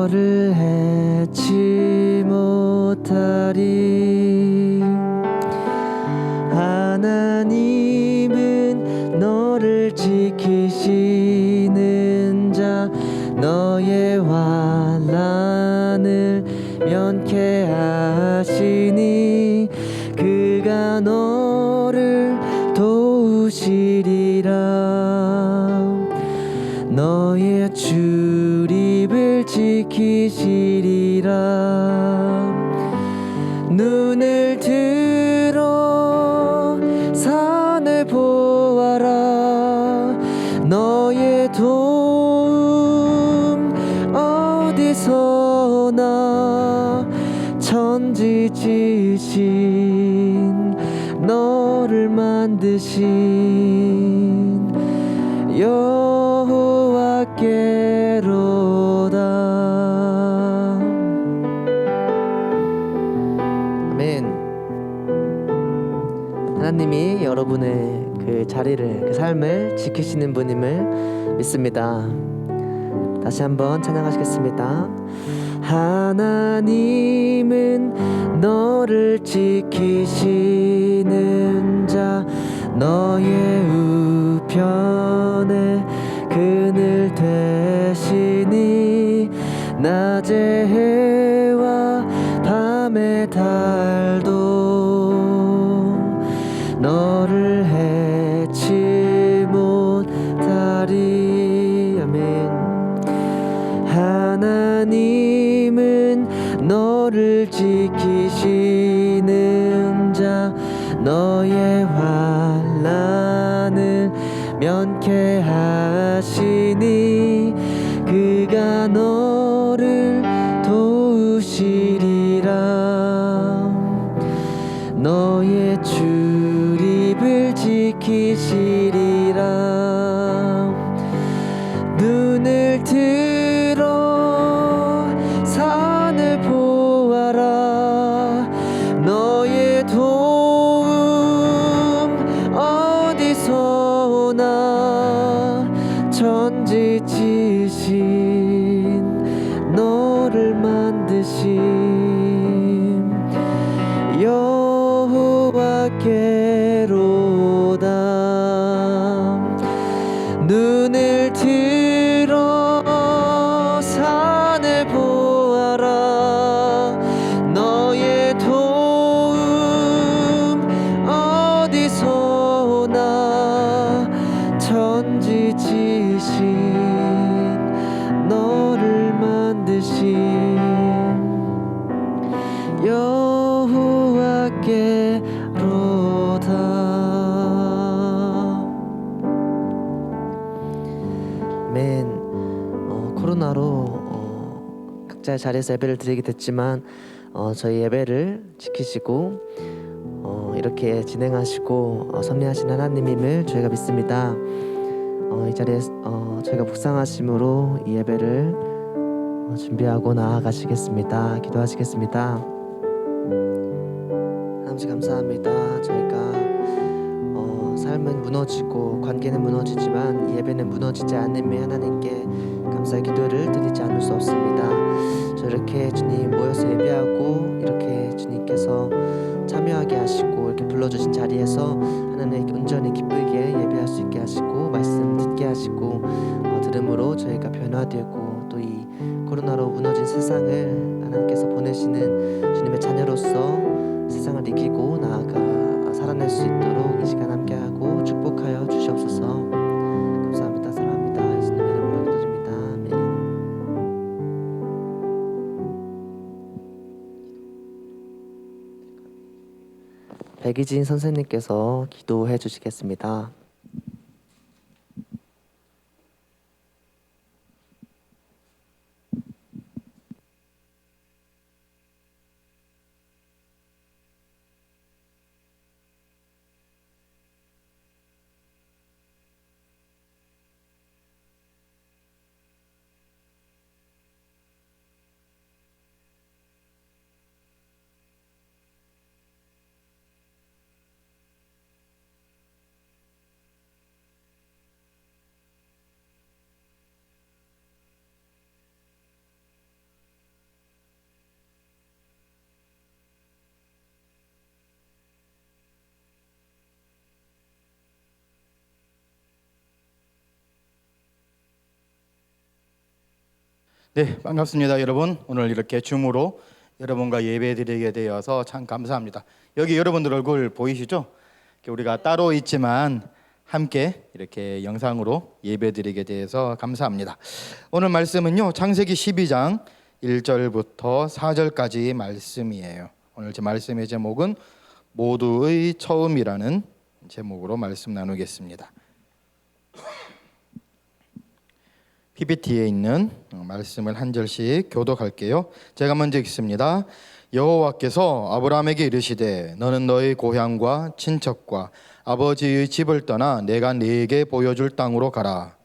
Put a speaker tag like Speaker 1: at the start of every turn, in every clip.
Speaker 1: 너를 해치 못하리. 하나님은 너를 지키시는 자, 너의 환난을 면케하시니 그가 너를 도우시리라. 너의 출입을 지키시리라. 눈을 들어 산을 보아라. 너의 도움 어디서나. 천지지신 너를 만드신 여호와께로다. 아멘. 하나님이 여러분의 그 자리를, 그 삶을 지키시는 분임을 믿습니다. 다시 한번 찬양하시겠습니다. 하나님은 너를 지키시는 자, 너의 우편에 그늘 되시니 낮의 해와 밤의 달도 너를 해치 못하리. 아멘. 하나님은 너를 지키시는 자, 너의 환난을 면케하시니 그가 너를 도우시리라. 너의 출입을 지키시리라. 눈을 들어 산을 보아라. 너의 도움 어디서나. 천지지신 너를 만드신 여호와께로다. 눈을 들어 산을 보아라. 너의 도움 어디서나. 천지지신 너를 만드신 여호와께로다. 아멘. 코로나로 각자의 자리에서 예배를 드리게 됐지만 저희 예배를 지키시고 이렇게 진행하시고 섭리하신 하나님임을 저희가 믿습니다. 이 자리에 저희가 묵상하심으로 이 예배를 준비하고 나아가시겠습니다. 기도하시겠습니다. 하나님 감사합니다. 저희가 삶은 무너지고 관계는 무너지지만 예배는 무너지지 않음에 하나님께 감사의 기도를 드리지 않을 수 없습니다. 이렇게 주님 모여서 예배하고 이렇게 주님께서 참여하게 하시고 이렇게 불러주신 자리에서 하나님 온전히 기쁘게 예배할 수 있게 하시고 말씀 듣게 하시고 들음으로 저희가 변화되고 또 이 코로나로 무너진 세상을 하나님께서 보내시는 주님의 자녀로서 세상을 이기고 나아가 살아낼 수 있도록 이 시간 함께하고 축복하여 주시옵소서. 감사합니다. 사랑합니다. 예수님의 이름으로 기도드립니다. 아멘. 백이진 선생님께서 기도해 주시겠습니다.
Speaker 2: 네, 반갑습니다, 여러분. 오늘 이렇게 줌으로 여러분과 예배드리게 되어서 참 감사합니다. 여기 여러분들 얼굴 보이시죠? 우리가 따로 있지만 함께 이렇게 영상으로 예배드리게 돼서 감사합니다. 오늘 말씀은요, 창세기 12장 1절부터 4절까지 말씀이에요. 오늘 제 말씀의 제목은 모두의 처음이라는 제목으로 말씀 나누겠습니다. PPT에 있는 말씀을 한 절씩 교독할게요. 제가 먼저 읽습니다. 여호와께서 아브라함에게 이르시되 너는 너의 고향과 친척과 아버지의 집을 떠나 내가 네게 보여줄 땅으로 가라.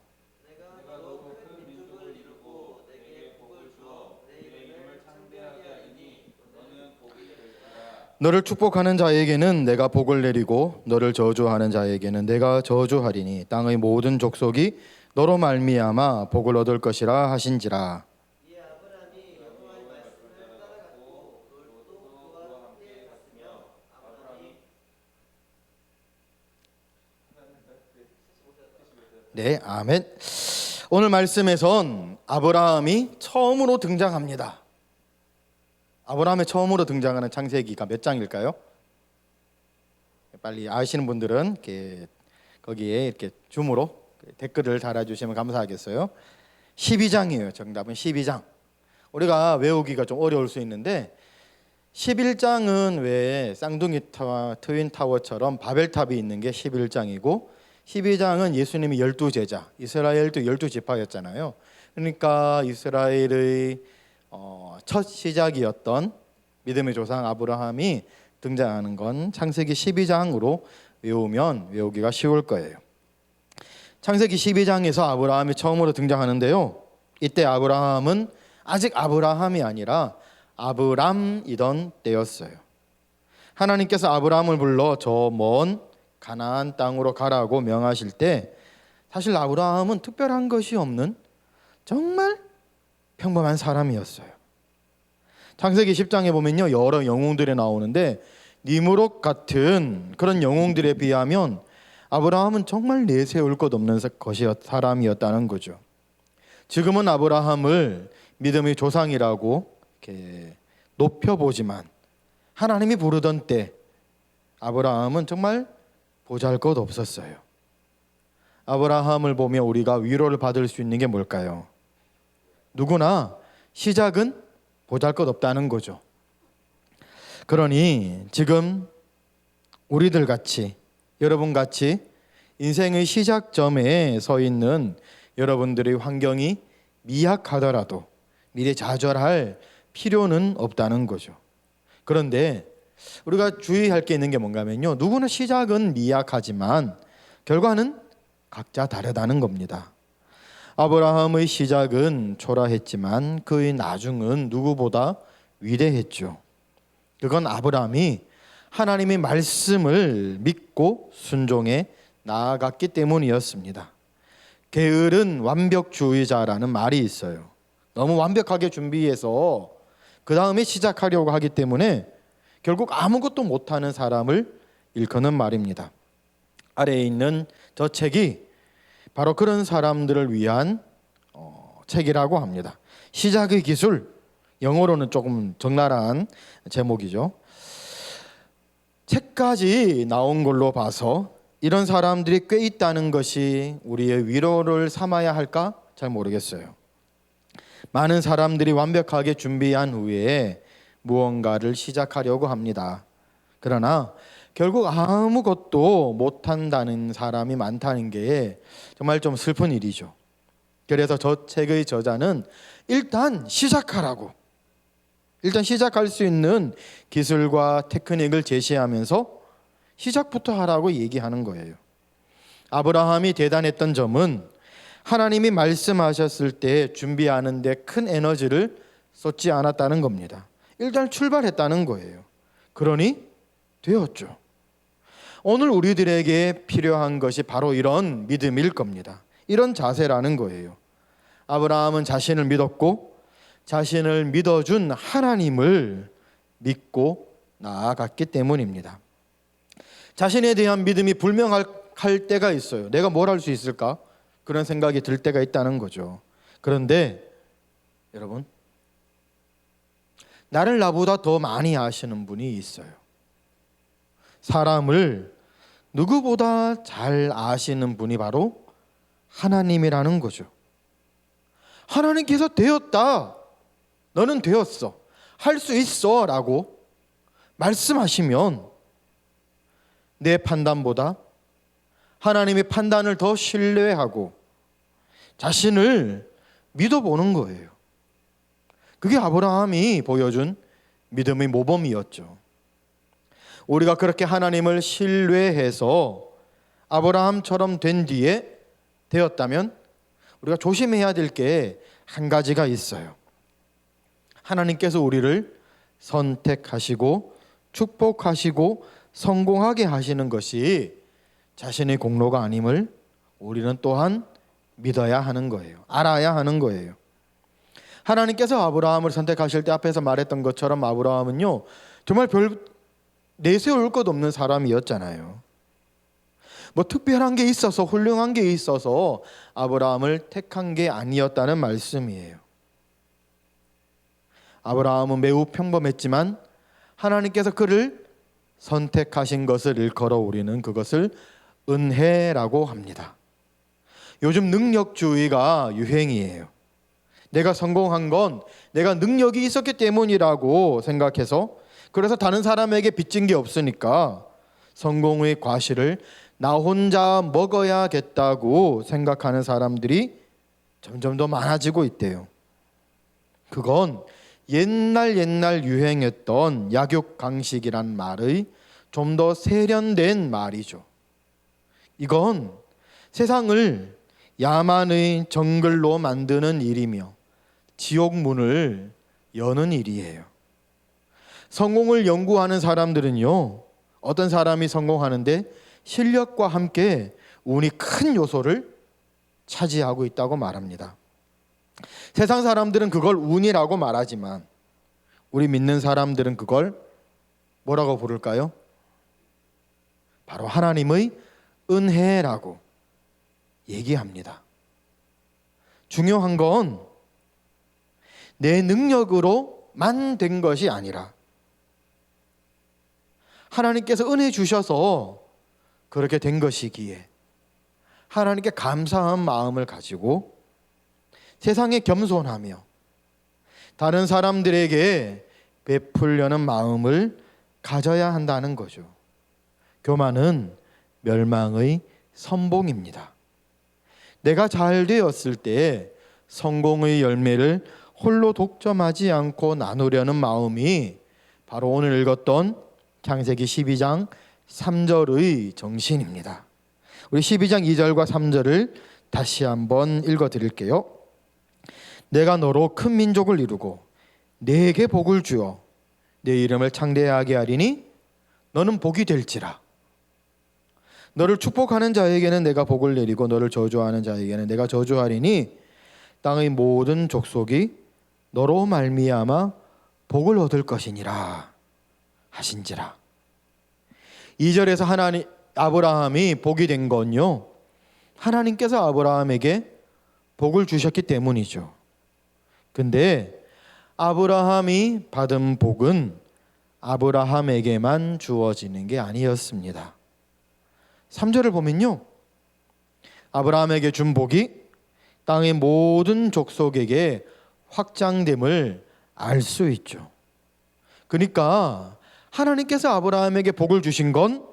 Speaker 2: 너를 축복하는 자에게는 내가 복을 내리고 너를 저주하는 자에게는 내가 저주하리니 땅의 모든 족속이 너로 말미암아 복을 얻을 것이라 하신지라. 네, 아멘. 오늘 말씀에선 아브라함이 처음으로 등장합니다. 아브라함의 처음으로 등장하는 창세기가 몇 장일까요? 빨리 아시는 분들은 이렇게 거기에 이렇게 줌으로 댓글을 달아주시면 감사하겠어요. 12장이에요. 정답은 12장. 우리가 외우기가 좀 어려울 수 있는데 11장은 왜 쌍둥이 트윈타워처럼 바벨탑이 있는 게 11장이고 12장은 예수님이 12제자, 이스라엘도 12지파였잖아요. 그러니까 이스라엘의 첫 시작이었던 믿음의 조상 아브라함이 등장하는 건 창세기 12장으로 외우면 외우기가 쉬울 거예요. 창세기 12장에서 아브라함이 처음으로 등장하는데요, 이때 아브라함은 아직 아브라함이 아니라 아브람이던 때였어요. 하나님께서 아브라함을 불러 저 먼 가나안 땅으로 가라고 명하실 때 사실 아브라함은 특별한 것이 없는 정말 평범한 사람이었어요. 창세기 10장에 보면요, 여러 영웅들이 나오는데 니므롯 같은 그런 영웅들에 비하면 아브라함은 정말 내세울 것 없는 사람이었다는 거죠. 지금은 아브라함을 믿음의 조상이라고 이렇게 높여보지만 하나님이 부르던 때 아브라함은 정말 보잘것 없었어요. 아브라함을 보며 우리가 위로를 받을 수 있는 게 뭘까요? 누구나 시작은 보잘것 없다는 거죠. 그러니 지금 우리들 같이, 여러분 같이 인생의 시작점에 서 있는 여러분들의 환경이 미약하더라도 미리 좌절할 필요는 없다는 거죠. 그런데 우리가 주의할 게 있는 게 뭔가 하면요, 누구나 시작은 미약하지만 결과는 각자 다르다는 겁니다. 아브라함의 시작은 초라했지만 그의 나중은 누구보다 위대했죠. 그건 아브라함이 하나님의 말씀을 믿고 순종해 나아갔기 때문이었습니다. 게으른 완벽주의자라는 말이 있어요. 너무 완벽하게 준비해서 그 다음에 시작하려고 하기 때문에 결국 아무것도 못하는 사람을 일컫는 말입니다. 아래에 있는 저 책이 바로 그런 사람들을 위한 책이라고 합니다. 시작의 기술, 영어로는 조금 적나라한 제목이죠. 책까지 나온 걸로 봐서 이런 사람들이 꽤 있다는 것이 우리의 위로를 삼아야 할까? 잘 모르겠어요. 많은 사람들이 완벽하게 준비한 후에 무언가를 시작하려고 합니다. 그러나 결국 아무것도 못한다는 사람이 많다는 게 정말 좀 슬픈 일이죠. 그래서 저 책의 저자는 일단 시작하라고, 일단 시작할 수 있는 기술과 테크닉을 제시하면서 시작부터 하라고 얘기하는 거예요. 아브라함이 대단했던 점은 하나님이 말씀하셨을 때 준비하는 데 큰 에너지를 쏟지 않았다는 겁니다. 일단 출발했다는 거예요. 그러니 되었죠. 오늘 우리들에게 필요한 것이 바로 이런 믿음일 겁니다. 이런 자세라는 거예요. 아브라함은 자신을 믿었고 자신을 믿어준 하나님을 믿고 나아갔기 때문입니다. 자신에 대한 믿음이 불명할 때가 있어요. 내가 뭘 할 수 있을까? 그런 생각이 들 때가 있다는 거죠. 그런데 여러분, 나를 나보다 더 많이 아시는 분이 있어요. 사람을 누구보다 잘 아시는 분이 바로 하나님이라는 거죠. 하나님께서 되었다, 너는 되었어, 할 수 있어 라고 말씀하시면 내 판단보다 하나님의 판단을 더 신뢰하고 자신을 믿어보는 거예요. 그게 아브라함이 보여준 믿음의 모범이었죠. 우리가 그렇게 하나님을 신뢰해서 아브라함처럼 된 뒤에 되었다면 우리가 조심해야 될 게 한 가지가 있어요. 하나님께서 우리를 선택하시고 축복하시고 성공하게 하시는 것이 자신의 공로가 아님을 우리는 또한 믿어야 하는 거예요. 알아야 하는 거예요. 하나님께서 아브라함을 선택하실 때 앞에서 말했던 것처럼 아브라함은요, 정말 별 내세울 것 없는 사람이었잖아요. 뭐 특별한 게 있어서, 훌륭한 게 있어서 아브라함을 택한 게 아니었다는 말씀이에요. 아브라함은 매우 평범했지만 하나님께서 그를 선택하신 것을 일컬어 우리는 그것을 은혜라고 합니다. 요즘 능력주의가 유행이에요. 내가 성공한 건 내가 능력이 있었기 때문이라고 생각해서, 그래서 다른 사람에게 빚진 게 없으니까 성공의 과실을 나 혼자 먹어야겠다고 생각하는 사람들이 점점 더 많아지고 있대요. 그건 옛날 유행했던 약육강식이란 말의 좀 더 세련된 말이죠. 이건 세상을 야만의 정글로 만드는 일이며 지옥문을 여는 일이에요. 성공을 연구하는 사람들은요, 어떤 사람이 성공하는데 실력과 함께 운이 큰 요소를 차지하고 있다고 말합니다. 세상 사람들은 그걸 운이라고 말하지만 우리 믿는 사람들은 그걸 뭐라고 부를까요? 바로 하나님의 은혜라고 얘기합니다. 중요한 건 내 능력으로만 된 것이 아니라 하나님께서 은혜 주셔서 그렇게 된 것이기에 하나님께 감사한 마음을 가지고 세상에 겸손하며 다른 사람들에게 베풀려는 마음을 가져야 한다는 거죠. 교만은 멸망의 선봉입니다. 내가 잘 되었을 때 성공의 열매를 홀로 독점하지 않고 나누려는 마음이 바로 오늘 읽었던 창세기 12장 3절의 정신입니다. 우리 12장 2절과 3절을 다시 한번 읽어드릴게요. 내가 너로 큰 민족을 이루고 네게 복을 주어 내 이름을 창대하게 하리니 너는 복이 될지라. 너를 축복하는 자에게는 내가 복을 내리고 너를 저주하는 자에게는 내가 저주하리니 땅의 모든 족속이 너로 말미암아 복을 얻을 것이니라 하신지라. 2절에서 아브라함이 복이 된 건요, 하나님께서 아브라함에게 복을 주셨기 때문이죠. 근데 아브라함이 받은 복은 아브라함에게만 주어지는 게 아니었습니다. 3절을 보면요, 아브라함에게 준 복이 땅의 모든 족속에게 확장됨을 알 수 있죠. 그러니까 하나님께서 아브라함에게 복을 주신 건,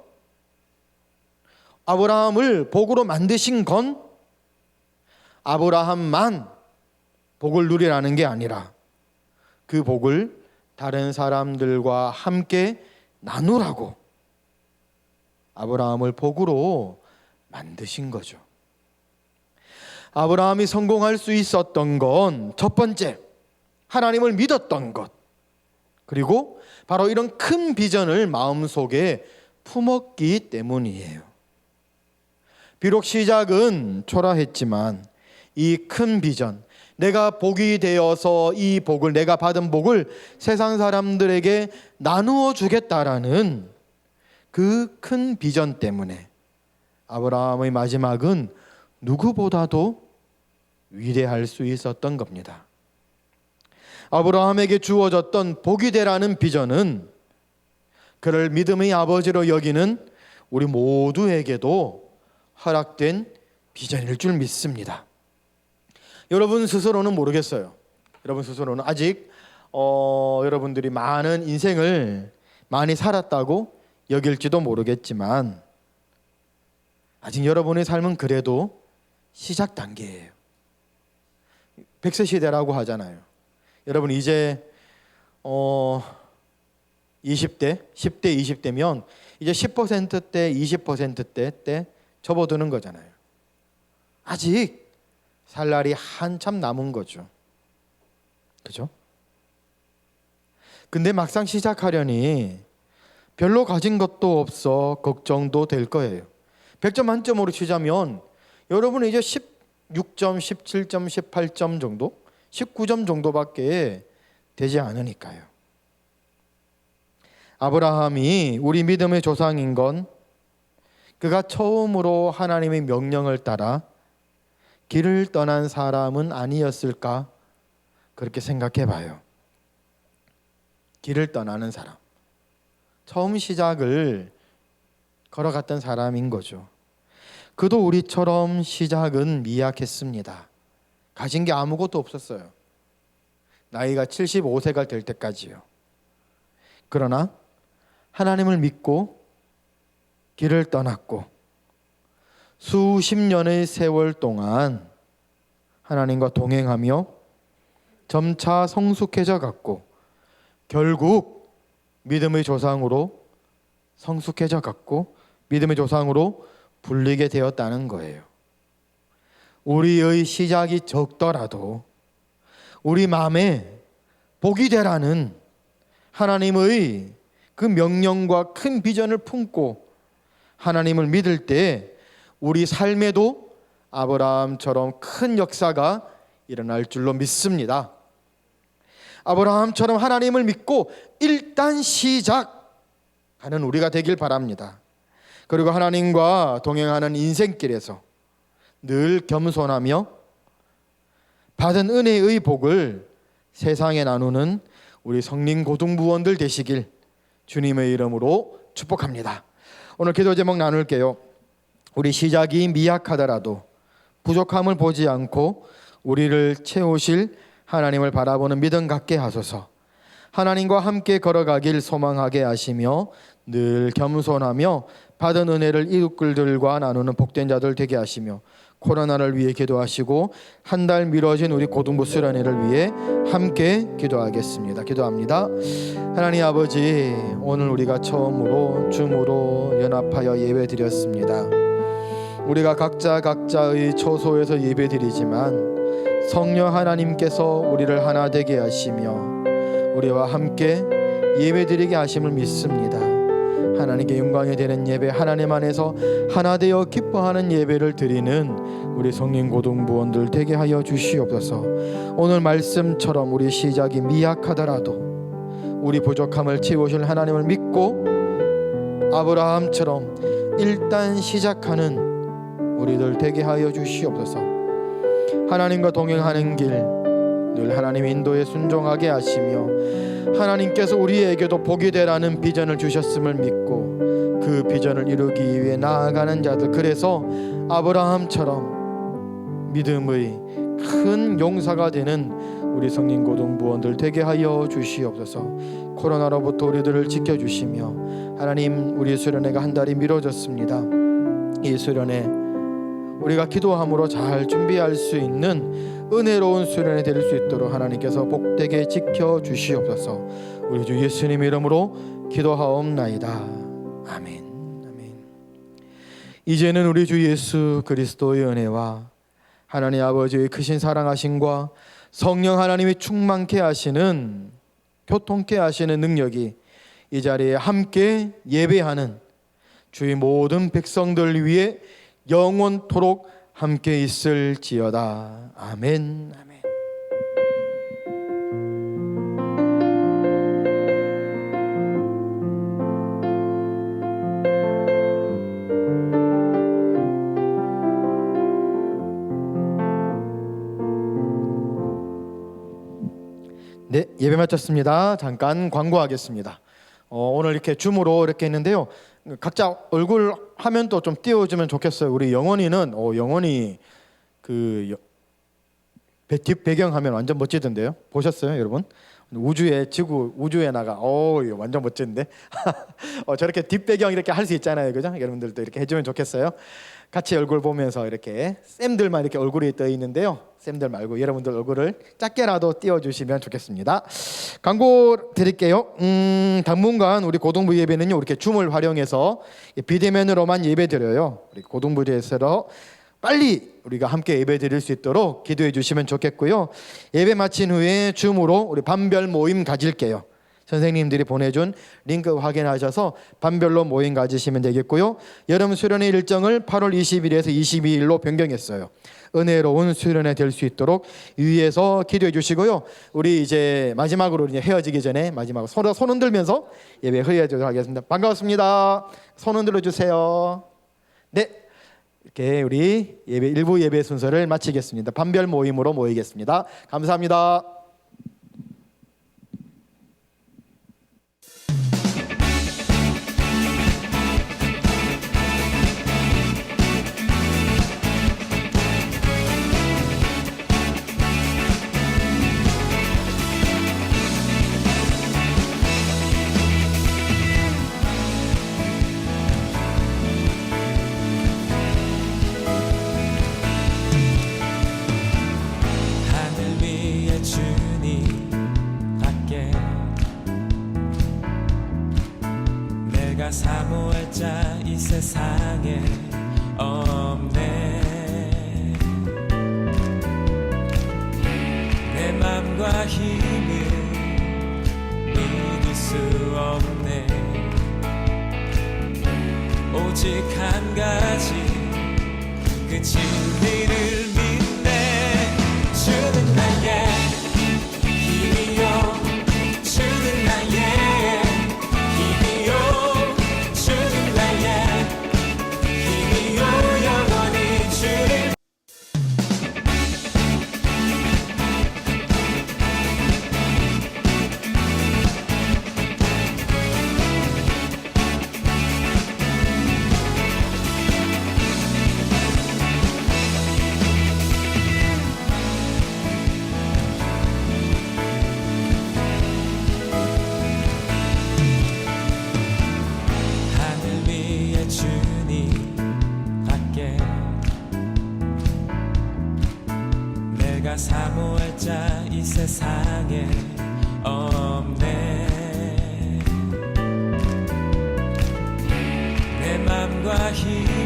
Speaker 2: 아브라함을 복으로 만드신 건 아브라함만 복을 누리라는 게 아니라 그 복을 다른 사람들과 함께 나누라고 아브라함을 복으로 만드신 거죠. 아브라함이 성공할 수 있었던 건 첫 번째, 하나님을 믿었던 것, 그리고 바로 이런 큰 비전을 마음속에 품었기 때문이에요. 비록 시작은 초라했지만 이 큰 비전, 내가 복이 되어서 이 복을, 내가 받은 복을 세상 사람들에게 나누어 주겠다라는 그 큰 비전 때문에 아브라함의 마지막은 누구보다도 위대할 수 있었던 겁니다. 아브라함에게 주어졌던 복이 되라는 비전은 그를 믿음의 아버지로 여기는 우리 모두에게도 허락된 비전일 줄 믿습니다. 여러분 스스로는 모르겠어요. 여러분 스스로는 아직 여러분들이 많은 인생을 많이 살았다고 여길지도 모르겠지만 아직 여러분의 삶은 그래도 시작 단계예요. 100세 시대라고 하잖아요. 여러분 이제 20대, 10대, 20대면 이제 10%대, 20%대 때 접어드는 거잖아요. 아직 살 날이 한참 남은 거죠. 그죠? 근데 막상 시작하려니 별로 가진 것도 없어 걱정도 될 거예요. 100점 만점으로 치자면 여러분은 이제 16점, 17점, 18점 정도, 19점 정도밖에 되지 않으니까요. 아브라함이 우리 믿음의 조상인 건 그가 처음으로 하나님의 명령을 따라 길을 떠난 사람은 아니었을까 그렇게 생각해 봐요. 길을 떠나는 사람, 처음 시작을 걸어갔던 사람인 거죠. 그도 우리처럼 시작은 미약했습니다. 가진 게 아무것도 없었어요. 나이가 75세가 될 때까지요. 그러나 하나님을 믿고 길을 떠났고 수십 년의 세월 동안 하나님과 동행하며 점차 성숙해져 갔고 결국 믿음의 조상으로 성숙해져 갔고 믿음의 조상으로 불리게 되었다는 거예요. 우리의 시작이 적더라도 우리 마음에 복이 되라는 하나님의 그 명령과 큰 비전을 품고 하나님을 믿을 때 우리 삶에도 아브라함처럼 큰 역사가 일어날 줄로 믿습니다. 아브라함처럼 하나님을 믿고 일단 시작하는 우리가 되길 바랍니다. 그리고 하나님과 동행하는 인생길에서 늘 겸손하며 받은 은혜의 복을 세상에 나누는 우리 성린 고등부원들 되시길 주님의 이름으로 축복합니다. 오늘 기도 제목 나눌게요. 우리 시작이 미약하더라도 부족함을 보지 않고 우리를 채우실 하나님을 바라보는 믿음 갖게 하소서. 하나님과 함께 걸어가길 소망하게 하시며 늘 겸손하며 받은 은혜를 이웃들과 나누는 복된 자들 되게 하시며 코로나를 위해 기도하시고 한 달 미뤄진 우리 고등부 수련회를 위해 함께 기도하겠습니다. 기도합니다. 하나님 아버지, 오늘 우리가 처음으로 줌으로 연합하여 예배드렸습니다. 우리가 각자의 처소에서 예배드리지만 성령 하나님께서 우리를 하나 되게 하시며 우리와 함께 예배드리게 하심을 믿습니다. 하나님께 영광이 되는 예배, 하나님 안에서 하나 되어 기뻐하는 예배를 드리는 우리 성령 고등부원들 되게 하여 주시옵소서. 오늘 말씀처럼 우리 시작이 미약하더라도 우리 부족함을 채우실 하나님을 믿고 아브라함처럼 일단 시작하는 우리들 되게 하여 주시옵소서. 하나님과 동행하는 길 늘 하나님 인도에 순종하게 하시며 하나님께서 우리에게도 복이 되라는 비전을 주셨음을 믿고 그 비전을 이루기 위해 나아가는 자들, 그래서 아브라함처럼 믿음의 큰 용사가 되는 우리 성린 고등부원들 되게 하여 주시옵소서. 코로나로부터 우리들을 지켜주시며 하나님, 우리 수련회가 한 달이 미뤄졌습니다. 이 수련회 우리가 기도함으로 잘 준비할 수 있는 은혜로운 수련회 될 수 있도록 하나님께서 복되게 지켜주시옵소서. 우리 주 예수님 이름으로 기도하옵나이다. 아멘. 아멘. 이제는 우리 주 예수 그리스도의 은혜와 하나님 아버지의 크신 사랑하심과 성령 하나님이 충만케 하시는, 교통케 하시는 능력이 이 자리에 함께 예배하는 주의 모든 백성들 위해 영원토록 함께 있을지어다. 아멘. 아멘. 네, 예배 마쳤습니다. 잠깐 광고하겠습니다. 오늘 이렇게 줌으로 이렇게 했는데요. 각자 얼굴 화면도 좀 띄워주면 좋겠어요. 우리 영원이는 영원이 뒷 배경 화면 완전 멋지던데요. 보셨어요, 여러분? 지구 우주에 나가. 이거 완전 멋진데. 저렇게 뒷배경 이렇게 할 수 있잖아요, 그죠? 여러분들도 이렇게 해주면 좋겠어요. 같이 얼굴 보면서 이렇게 쌤들만 이렇게 얼굴이 떠 있는데요. 쌤들 말고 여러분들 얼굴을 작게라도 띄워주시면 좋겠습니다. 광고 드릴게요. 당분간 우리 고등부 예배는요, 이렇게 줌을 활용해서 비대면으로만 예배 드려요. 우리 고등부에서 빨리 우리가 함께 예배 드릴 수 있도록 기도해 주시면 좋겠고요. 예배 마친 후에 줌으로 우리 반별 모임 가질게요. 선생님들이 보내준 링크 확인하셔서 반별로 모임 가지시면 되겠고요. 여름 수련회 일정을 8월 20일에서 22일로 변경했어요. 은혜로운 수련회 될 수 있도록 위에서 기도해 주시고요. 우리 이제 마지막으로 이제 헤어지기 전에 마지막으로 손 흔들면서 예배 헤어지도록 하겠습니다. 반갑습니다. 손 흔들어 주세요. 네, 이렇게 우리 예배 일부 예배 순서를 마치겠습니다. 반별 모임으로 모이겠습니다. 감사합니다.
Speaker 3: 사모할 자 이 세상에 없네. 내 맘과 힘을 믿을 수 없네. 오직 한 가지 그 진리를 믿네. 주는 나의 힘이요, 주는 나의 사모할 자 이 세상에 없네. 내 맘과 힘